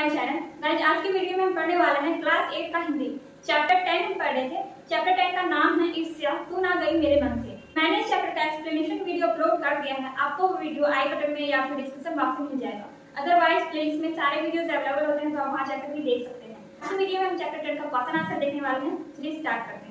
My channel. Guys, आज की video में हम पढ़ने वाले हैं क्लास 8 का हिंदी चैप्टर 10 हम पढ़ रहे थे। चैप्टर 10 का नाम है ईर्ष्या तू ना गई मेरे मन से। मैंने इस चैप्टर का एक्सप्लेनेशन वीडियो अपलोड कर दिया है, आपको वो वीडियो आई बटन में या फिर डिस्क्रिप्शन बॉक्स में मिल जाएगा। अदरवाइज प्लेलिस्ट में सारे वीडियोस अवेलेबल होते हैं, तो आप वहां जाकर भी देख सकते हैं। आज वीडियो में हम चैप्टर 10 का क्वेश्चन आंसर देखने वाले हैं। चलिए स्टार्ट करते हैं।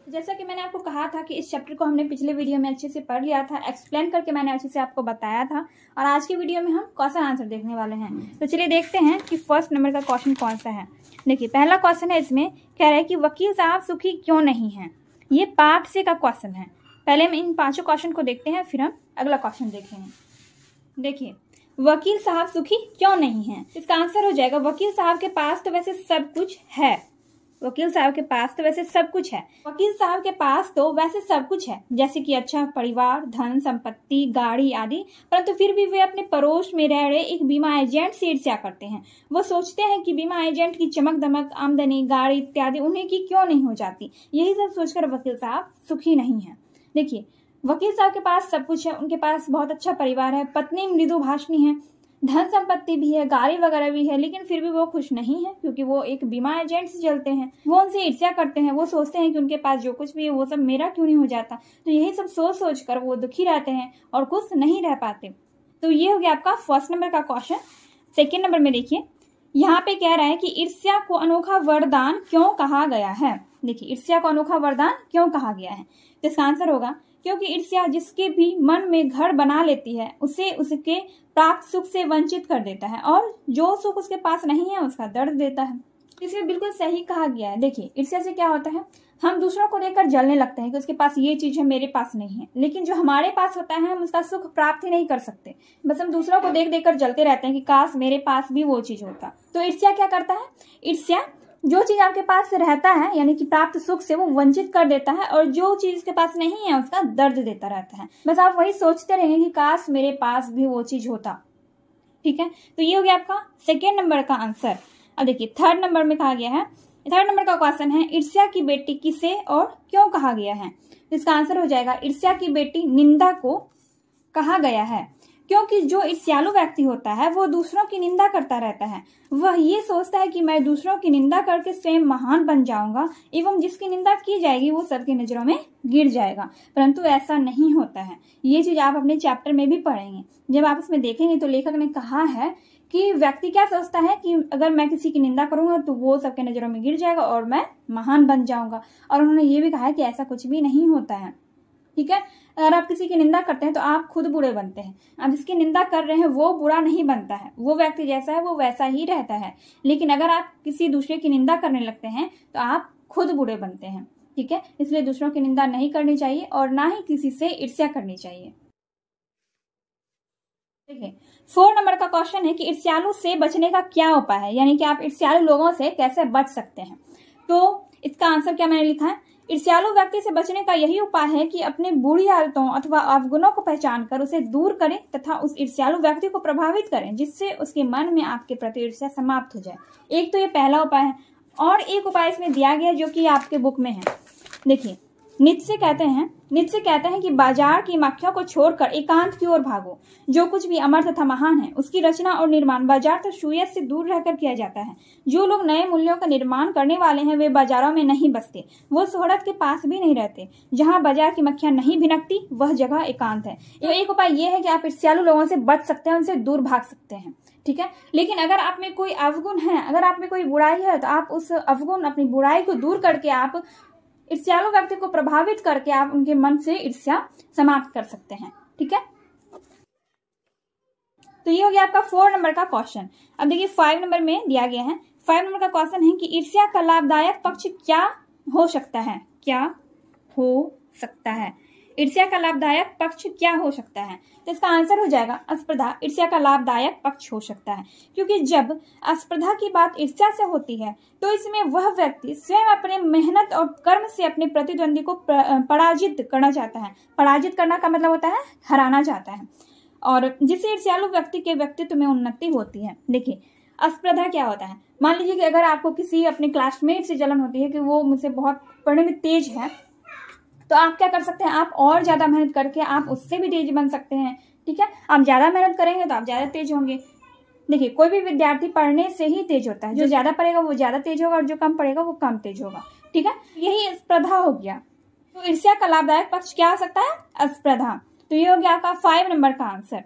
जैसा कि मैंने आपको कहा था कि इस चैप्टर को हमने पिछले वीडियो में अच्छे से पढ़ लिया था, एक्सप्लेन करके मैंने अच्छे से आपको बताया था, और आज की वीडियो में हम क्वेश्चन आंसर देखने वाले हैं। तो चलिए देखते हैं कि फर्स्ट नंबर का क्वेश्चन कौन सा है। देखिए, पहला क्वेश्चन है, इसमें कह रहा है कि वकील साहब सुखी क्यों नहीं है। ये पार्ट से का क्वेश्चन है। पहले हम इन पांचों क्वेश्चन को देखते हैं, फिर हम अगला क्वेश्चन देखेंगे। देखिए, वकील साहब सुखी क्यों नहीं है, इसका आंसर हो जाएगा वकील साहब के पास तो वैसे सब कुछ है। वकील साहब के पास तो वैसे सब कुछ है। वकील साहब के पास तो वैसे सब कुछ है, जैसे कि अच्छा परिवार, धन संपत्ति, गाड़ी आदि, परंतु फिर भी वे अपने पड़ोस में रह रहे एक बीमा एजेंट से ईर्ष्या करते हैं। वो सोचते हैं कि बीमा एजेंट की चमक दमक, आमदनी, गाड़ी इत्यादि उन्हें की क्यों नहीं हो जाती। यही सब सोचकर वकील साहब सुखी नहीं है। देखिए, वकील साहब के पास सब कुछ है, उनके पास बहुत अच्छा परिवार है, पत्नी मृदुभाषिणी है, धन संपत्ति भी है, गाड़ी वगैरह भी है, लेकिन फिर भी वो खुश नहीं है, क्योंकि वो एक बीमा एजेंट से चलते हैं। वो उनसे ईर्ष्या करते हैं। वो सोचते हैं कि उनके पास जो कुछ भी है वो सब मेरा क्यों नहीं हो जाता। तो यही सब सोच सोच कर वो दुखी रहते हैं और खुश नहीं रह पाते। तो ये हो गया आपका फर्स्ट नंबर का क्वेश्चन। सेकेंड नंबर में देखिए, यहाँ पे कह रहा है कि ईर्ष्या को अनोखा वरदान क्यों कहा गया है। देखिए, ईर्ष्या को अनोखा वरदान क्यों कहा गया है, तो इसका आंसर होगा क्योंकि ईर्ष्या जिसके भी मन में घर बना लेती है उसे उसके प्राप्त सुख से वंचित कर देता है, और जो सुख उसके पास नहीं है उसका दर्द देता है। इसमें बिल्कुल सही कहा गया है। देखिए, ईर्ष्या से क्या होता है, हम दूसरों को देखकर जलने लगते हैं कि उसके पास ये चीज है, मेरे पास नहीं है, लेकिन जो हमारे पास होता है हम उसका सुख प्राप्त ही नहीं कर सकते। बस हम दूसरों को देख देख कर जलते रहते हैं कि काश मेरे पास भी वो चीज होता। तो ईर्ष्या क्या करता है, ईर्ष्या जो चीज आपके पास रहता है यानी कि प्राप्त सुख से वो वंचित कर देता है, और जो चीज उसके पास नहीं है उसका दर्द देता रहता है। बस आप वही सोचते रहेंगे कि काश मेरे पास भी वो चीज होता। ठीक है, तो ये हो गया आपका सेकेंड नंबर का आंसर। अब देखिए, थर्ड नंबर में कहा गया है, थर्ड नंबर का क्वेश्चन है, ईर्ष्या की बेटी किसे और क्यों कहा गया है। इसका आंसर हो जाएगा ईर्ष्या की बेटी निंदा को कहा गया है, क्योंकि जो ईर्ष्यालु व्यक्ति होता है वो दूसरों की निंदा करता रहता है। वह ये सोचता है कि मैं दूसरों की निंदा करके स्वयं महान बन जाऊंगा, एवं जिसकी निंदा की जाएगी वो सबकी नजरों में गिर जाएगा, परंतु ऐसा नहीं होता है। ये चीज आप अपने चैप्टर में भी पढ़ेंगे। जब आप उसमें देखेंगे तो लेखक ने कहा है कि व्यक्ति क्या सोचता है कि अगर मैं किसी की निंदा करूंगा तो वो सबके नजरों में गिर जाएगा और मैं महान बन जाऊंगा। और उन्होंने ये भी कहा है कि ऐसा कुछ भी नहीं होता है। ठीक है, अगर आप किसी की निंदा करते हैं तो आप खुद बुरे बनते हैं। आप जिसकी निंदा कर रहे हैं वो बुरा नहीं बनता है, वो व्यक्ति जैसा है वो वैसा ही रहता है। लेकिन अगर आप किसी दूसरे की निंदा करने लगते हैं तो आप खुद बुरे बनते हैं। ठीक है, इसलिए दूसरों की निंदा नहीं करनी चाहिए और ना ही किसी से ईर्ष्या करनी चाहिए। देखिए, 4 नंबर का क्वेश्चन है कि ईर्ष्यालु से बचने का क्या उपाय है, यानी कि आप ईर्ष्यालु लोगों से कैसे बच सकते हैं। तो इसका आंसर क्या मैंने लिखा है, ईर्ष्यालु व्यक्ति से बचने का यही उपाय है कि अपने बुरी आदतों अथवा अवगुणों को पहचान कर उसे दूर करें तथा उस ईर्ष्यालु व्यक्ति को प्रभावित करें, जिससे उसके मन में आपके प्रति ईर्ष्या समाप्त हो जाए। एक तो ये पहला उपाय है, और एक उपाय इसमें दिया गया जो कि आपके बुक में है। देखिए, नीत्शे कहते हैं कि बाजार की मक्खियों को छोड़कर एकांत की ओर भागो। जो कुछ भी अमर तथा महान है उसकी रचना और निर्माण बाजार तो सुयत से दूर रहकर किया जाता है। जो लोग नए मूल्यों का निर्माण करने वाले हैं वे बाजारों में नहीं बसते, वो शोहरत के पास भी नहीं रहते। जहाँ बाजार की मक्खियां नहीं भिनकती वह जगह एकांत है। एक उपाय यह है कि आप ईर्ष्यालु लोगों से बच सकते हैं, उनसे दूर भाग सकते हैं। ठीक है, लेकिन अगर आप में कोई अवगुण है, अगर आप में कोई बुराई है, तो आप उस अवगुण अपनी बुराई को दूर करके आप ईर्ष्यालु व्यक्ति को प्रभावित करके आप उनके मन से ईर्ष्या समाप्त कर सकते हैं। ठीक है, तो ये हो गया आपका 4 नंबर का क्वेश्चन। अब देखिए, 5 नंबर में दिया गया है। 5 नंबर का क्वेश्चन है कि ईर्ष्या का लाभदायक पक्ष क्या हो सकता है। क्या हो सकता है, ईर्ष्या का लाभदायक पक्ष क्या हो सकता है, तो इसका आंसर हो जाएगा स्पर्धा ईर्ष्या का लाभदायक पक्ष हो सकता है। क्योंकि जब स्पर्धा की बात ईर्ष्या से होती है तो इसमें वह व्यक्ति स्वयं अपने मेहनत और कर्म से अपने प्रतिद्वंदी को पराजित करना चाहता है। पराजित करना का मतलब होता है हराना चाहता है, और जिससे ईर्ष्यालु व्यक्ति के व्यक्तित्व में उन्नति होती है। देखिए, स्पर्धा क्या होता है, मान लीजिए कि अगर आपको किसी अपने क्लासमेट से जलन होती है कि वो मुझसे बहुत पढ़ने में तेज है, तो आप क्या कर सकते हैं, आप और ज्यादा मेहनत करके आप उससे भी तेज बन सकते हैं। ठीक है, आप ज्यादा मेहनत करेंगे तो आप ज्यादा तेज होंगे। देखिए, कोई भी विद्यार्थी पढ़ने से ही तेज होता है। जो ज्यादा पढ़ेगा वो ज्यादा तेज होगा और जो कम पढ़ेगा वो कम तेज होगा। ठीक है, यही स्पर्धा हो गया। तो ईर्ष्या का लाभदायक पक्ष क्या हो सकता है? स्पर्धा। तो ये हो गया आपका 5 नंबर का आंसर।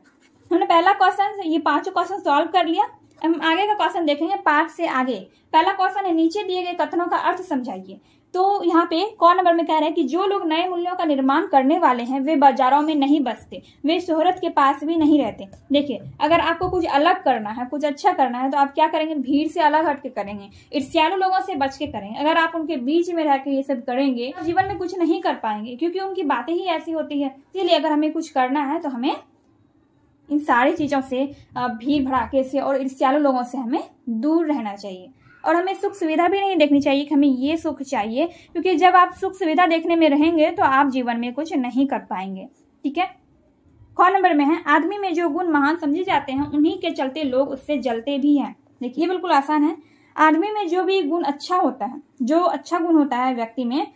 हमने पहला क्वेश्चन, ये 5 क्वेश्चन सॉल्व कर लिया। हम आगे का क्वेश्चन देखेंगे पार्ट से आगे। पहला क्वेश्चन है, नीचे दिए गए कथनों का अर्थ समझाइए। तो यहाँ पे कौन नंबर में कह रहे हैं कि जो लोग नए मूल्यों का निर्माण करने वाले हैं वे बाजारों में नहीं बसते, वे शोहरत के पास भी नहीं रहते। देखिए, अगर आपको कुछ अलग करना है, कुछ अच्छा करना है, तो आप क्या करेंगे? भीड़ से अलग हट के करेंगे, ईर्ष्यालु लोगों से बच के करेंगे। अगर आप उनके बीच में रह के ये सब करेंगे तो जीवन में कुछ नहीं कर पाएंगे, क्योंकि उनकी बातें ही ऐसी होती है। इसलिए अगर हमें कुछ करना है तो हमें इन सारी चीजों से, भीड़ भड़ाके से और ईर्ष्यालु लोगों से हमें दूर रहना चाहिए। और हमें सुख सुविधा भी नहीं देखनी चाहिए कि हमें ये सुख चाहिए, क्योंकि जब आप सुख सुविधा देखने में रहेंगे तो आप जीवन में कुछ नहीं कर पाएंगे। ठीक है, कौन नंबर में है? आदमी में जो गुण महान समझे जाते हैं उन्हीं के चलते लोग उससे जलते भी हैं। देखिए, बिल्कुल आसान है। आदमी में जो भी गुण अच्छा होता है, जो अच्छा गुण होता है व्यक्ति में,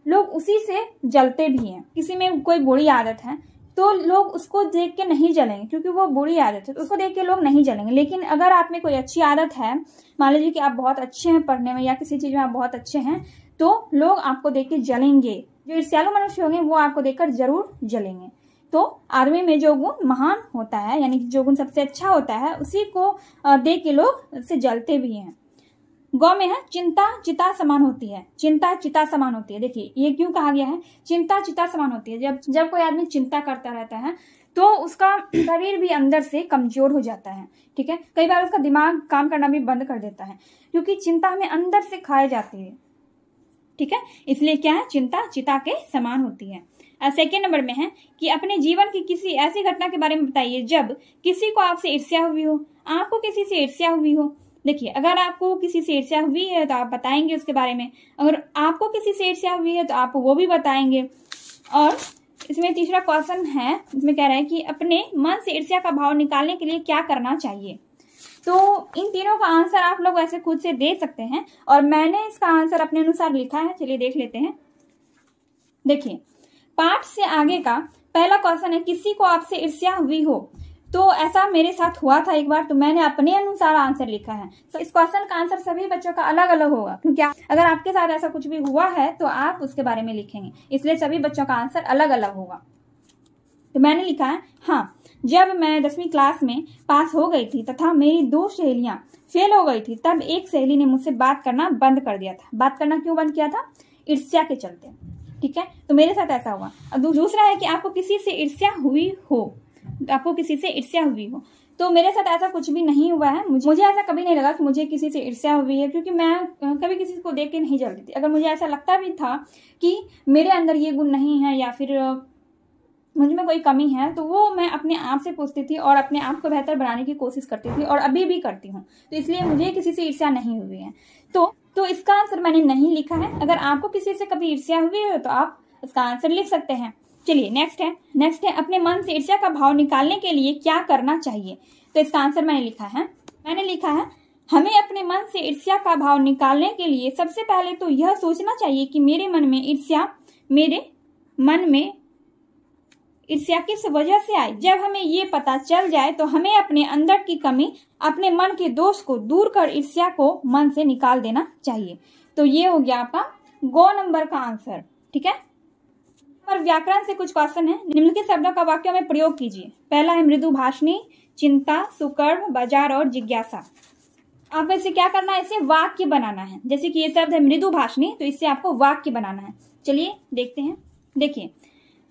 लोग उसी से जलते भी हैं। किसी में कोई बुरी आदत है तो लोग उसको देख के नहीं जलेंगे, क्योंकि वो बुरी आदत है, तो उसको देख के लोग नहीं जलेंगे। लेकिन अगर आप में कोई अच्छी आदत है, मान लीजिए कि आप बहुत अच्छे हैं पढ़ने में या किसी चीज में आप बहुत अच्छे हैं, तो लोग आपको देख के जलेंगे। जो ईर्ष्यालु मनुष्य होंगे वो आपको देखकर जरूर जलेंगे। तो आदमी में जो गुण महान होता है, यानी कि जो गुण सबसे अच्छा होता है, उसी को देख के लोग उससे जलते भी हैं। गौ में है, चिंता चिता समान होती है। चिंता चिता समान होती है। देखिए, ये क्यों कहा गया है? चिंता चिता समान होती है। जब कोई आदमी चिंता करता रहता है तो उसका शरीर भी अंदर से कमजोर हो जाता है। ठीक है, कई बार उसका दिमाग काम करना भी बंद कर देता है, क्योंकि चिंता हमें अंदर से खाए जाती है। ठीक है, इसलिए क्या है? चिंता चिता के समान होती है। सेकेंड नंबर में है कि अपने जीवन की किसी ऐसी घटना के बारे में बताइए जब किसी को आपसे ईर्ष्या हुई हो। आपको किसी से ईर्ष्या हुई हो। देखिए, अगर आपको किसी से ईर्ष्या हुई है तो आप बताएंगे उसके बारे में। अगर आपको किसी से ईर्ष्या हुई है तो आप वो भी बताएंगे। और इसमें तीसरा क्वेश्चन है, इसमें कह रहा है कि अपने मन से ईर्ष्या का भाव निकालने के लिए क्या करना चाहिए। तो इन तीनों का आंसर आप लोग वैसे खुद से दे सकते हैं, और मैंने इसका आंसर अपने अनुसार लिखा है। चलिए देख लेते हैं। देखिए, पाठ से आगे का पहला क्वेश्चन है, किसी को आपसे ईर्ष्या हुई हो। तो ऐसा मेरे साथ हुआ था एक बार, तो मैंने अपने अनुसार आंसर लिखा है। तो इस क्वेश्चन का आंसर सभी बच्चों का अलग अलग होगा, क्योंकि अगर आपके साथ ऐसा कुछ भी हुआ है तो आप उसके बारे में लिखेंगे, इसलिए सभी बच्चों का आंसर अलग अलग होगा। तो मैंने लिखा है, हाँ, जब मैं 10वीं क्लास में पास हो गई थी तथा मेरी 2 सहेलियां फेल हो गई थी, तब एक सहेली ने मुझसे बात करना बंद कर दिया था। बात करना क्यों बंद किया था? ईर्ष्या के चलते। ठीक है, तो मेरे साथ ऐसा हुआ। अब दूसरा है कि आपको किसी से ईर्ष्या हुई हो। आपको किसी से ईर्ष्या हुई हो। तो मेरे साथ ऐसा कुछ भी नहीं हुआ है। मुझे ऐसा कभी नहीं लगा कि मुझे किसी से ईर्ष्या हुई है, क्योंकि मैं कभी किसी को देख के नहीं जलती थी। अगर मुझे ऐसा लगता भी था कि मेरे अंदर ये गुण नहीं है या फिर मुझ में कोई कमी है, तो वो मैं अपने आप से पूछती थी और अपने आप को बेहतर बनाने की कोशिश करती थी, और अभी भी करती हूँ। तो इसलिए मुझे किसी से ईर्ष्या नहीं हुई है। तो इसका आंसर मैंने नहीं लिखा है। अगर आपको किसी से कभी ईर्ष्या हुई है तो आप इसका आंसर लिख सकते हैं। चलिए नेक्स्ट है अपने मन से ईर्ष्या का भाव निकालने के लिए क्या करना चाहिए। तो इसका आंसर मैंने लिखा है हमें अपने मन से ईर्ष्या का भाव निकालने के लिए सबसे पहले तो यह सोचना चाहिए कि मेरे मन में ईर्ष्या किस वजह से आई। जब हमें ये पता चल जाए तो हमें अपने अंदर की कमी, अपने मन के दोष को दूर कर ईर्ष्या को मन से निकाल देना चाहिए। तो ये हो गया आपका गो नंबर का आंसर। ठीक है, और व्याकरण से कुछ क्वेश्चन है। निम्नलिखित शब्दों का वाक्यों में प्रयोग कीजिए। पहला है मृदु भाषणी, चिंता, सुकर्म, बाजार और जिज्ञासा। आपको इससे क्या करना है? इसे वाक्य बनाना है। जैसे कि ये शब्द है मृदु भाषणी, तो इससे आपको वाक्य बनाना है। चलिए देखते हैं। देखिए,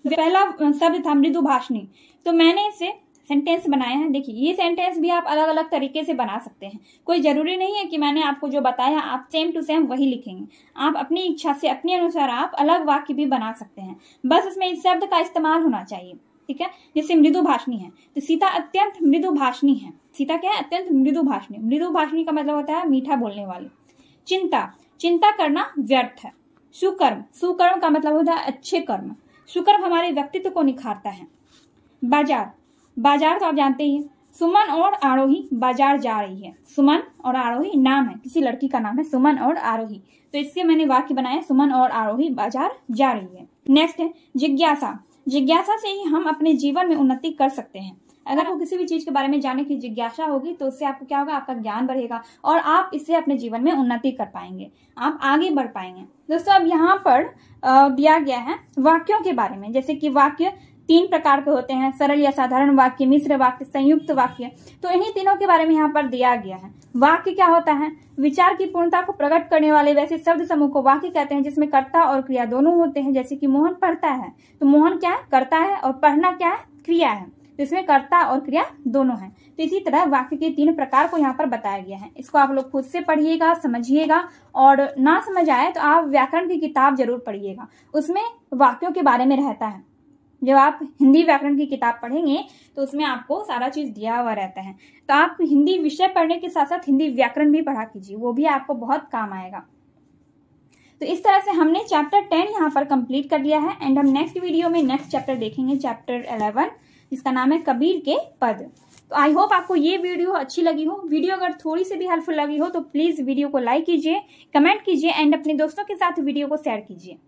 पहला शब्द था मृदु भाषणी, तो मैंने इसे सेंटेंस बनाया है। देखिए, ये सेंटेंस भी आप अलग अलग तरीके से बना सकते हैं। कोई जरूरी नहीं है कि मैंने आपको जो बताया आप सेम टू सेम वही लिखेंगे। आप अपनी इच्छा से, अपने अनुसार आप अलग वाक्य भी बना सकते हैं। बस इसमें इस शब्द का इस्तेमाल होना चाहिए। ठीक है, जैसे मृदु भाषणी है, तो सीता अत्यंत मृदु भाषणी है। सीता क्या है? अत्यंत मृदु भाषणी। मृदु भाषणी का मतलब होता है मीठा बोलने वाली। चिंता करना व्यर्थ है। सुकर्म का मतलब होता है अच्छे कर्म। सुकर्म हमारे व्यक्तित्व को निखारता है। बाजार तो आप जानते ही हैं। सुमन और आरोही बाजार जा रही है। सुमन और आरोही नाम है, किसी लड़की का नाम है सुमन और आरोही, तो इससे मैंने वाक्य बनाया सुमन और आरोही बाजार जा रही है। नेक्स्ट है जिज्ञासा। जिज्ञासा से ही हम अपने जीवन में उन्नति कर सकते हैं। अगर आपको किसी भी चीज के बारे में जानने की जिज्ञासा होगी तो उससे आपको क्या होगा, आपका ज्ञान बढ़ेगा और आप इससे अपने जीवन में उन्नति कर पाएंगे, आप आगे बढ़ पाएंगे। दोस्तों अब यहाँ पर दिया गया है वाक्यों के बारे में, जैसे कि वाक्य 3 प्रकार के होते हैं, सरल या साधारण वाक्य, मिश्र वाक्य, संयुक्त वाक्य। तो इन्हीं तीनों के बारे में यहाँ पर दिया गया है। वाक्य क्या होता है, विचार की पूर्णता को प्रकट करने वाले वैसे शब्द समूह को वाक्य कहते हैं जिसमें कर्ता और क्रिया दोनों होते हैं। जैसे कि मोहन पढ़ता है, तो मोहन क्या है, करता है, और पढ़ना क्या है, क्रिया है, तो इसमें कर्ता और क्रिया दोनों है। तो इसी तरह वाक्य के 3 प्रकार को यहाँ पर बताया गया है। इसको आप लोग खुद से पढ़िएगा, समझिएगा, और ना समझ आए तो आप व्याकरण की किताब जरूर पढ़िएगा, उसमें वाक्यों के बारे में रहता है। जब आप हिंदी व्याकरण की किताब पढ़ेंगे तो उसमें आपको सारा चीज दिया हुआ रहता है। तो आप हिंदी विषय पढ़ने के साथ साथ हिंदी व्याकरण भी पढ़ा कीजिए, वो भी आपको बहुत काम आएगा। तो इस तरह से हमने चैप्टर 10 यहाँ पर कंप्लीट कर लिया है। एंड हम नेक्स्ट वीडियो में नेक्स्ट चैप्टर देखेंगे, चैप्टर 11, जिसका नाम है कबीर के पद। तो आई होप आपको ये वीडियो अच्छी लगी हो। वीडियो अगर थोड़ी सी भी हेल्पफुल लगी हो तो प्लीज वीडियो को लाइक कीजिए, कमेंट कीजिए एंड अपने दोस्तों के साथ वीडियो को शेयर कीजिए।